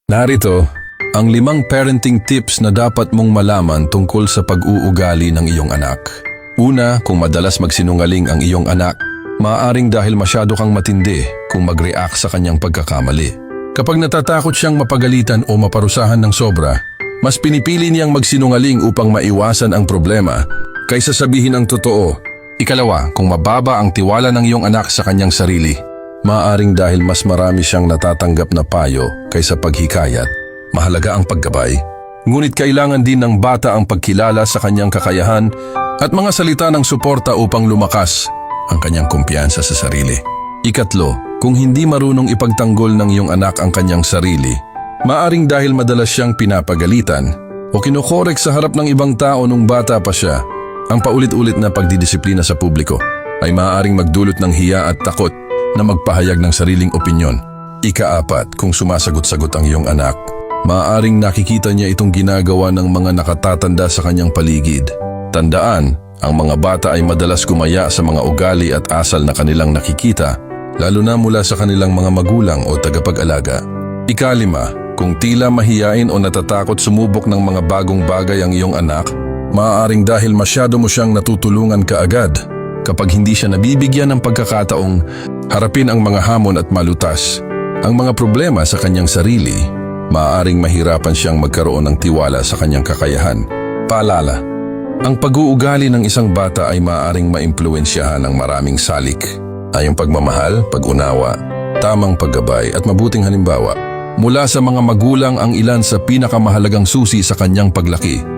Narito ang 5 parenting tips na dapat mong malaman tungkol sa pag-uugali ng iyong anak. Una, kung madalas magsinungaling ang iyong anak, maaaring dahil masyado kang matindi kung mag-react sa kanyang pagkakamali. Kapag natatakot siyang mapagalitan o maparusahan ng sobra, mas pinipili niyang magsinungaling upang maiwasan ang problema kaysa sabihin ang totoo. Ikalawa, kung mababa ang tiwala ng iyong anak sa kanyang sarili, maaaring dahil mas marami siyang natatanggap na payo kaysa paghikayat, mahalaga ang paggabay. Ngunit kailangan din ng bata ang pagkilala sa kanyang kakayahan at mga salita ng suporta upang lumakas ang kanyang kumpiyansa sa sarili. Ikatlo, kung hindi marunong ipagtanggol ng iyong anak ang kanyang sarili, maaaring dahil madalas siyang pinapagalitan o kinokorek sa harap ng ibang tao nung bata pa siya, ang paulit-ulit na pagdidisiplina sa publiko ay maaaring magdulot ng hiya at takot na magpahayag ng sariling opinyon. Ika-4, kung sumasagot-sagot ang iyong anak, maaaring nakikita niya itong ginagawa ng mga nakatatanda sa kanyang paligid. Tandaan, ang mga bata ay madalas gumaya sa mga ugali at asal na kanilang nakikita, lalo na mula sa kanilang mga magulang o tagapag-alaga. Ika-5, kung tila mahiyain o natatakot sumubok ng mga bagong bagay ang iyong anak, maaaring dahil masyado mo siyang natutulungan kaagad. Kapag hindi siya nabibigyan ng pagkakataong harapin ang mga hamon at malutas ang mga problema sa kanyang sarili, maaaring mahirapan siyang magkaroon ng tiwala sa kanyang kakayahan. Paalala, ang pag-uugali ng isang bata ay maaaring maimpluwensyahan ng maraming salik. Ay ang pagmamahal, pag-unawa, tamang paggabay at mabuting halimbawa. Mula sa mga magulang ang ilan sa pinakamahalagang susi sa kanyang paglaki.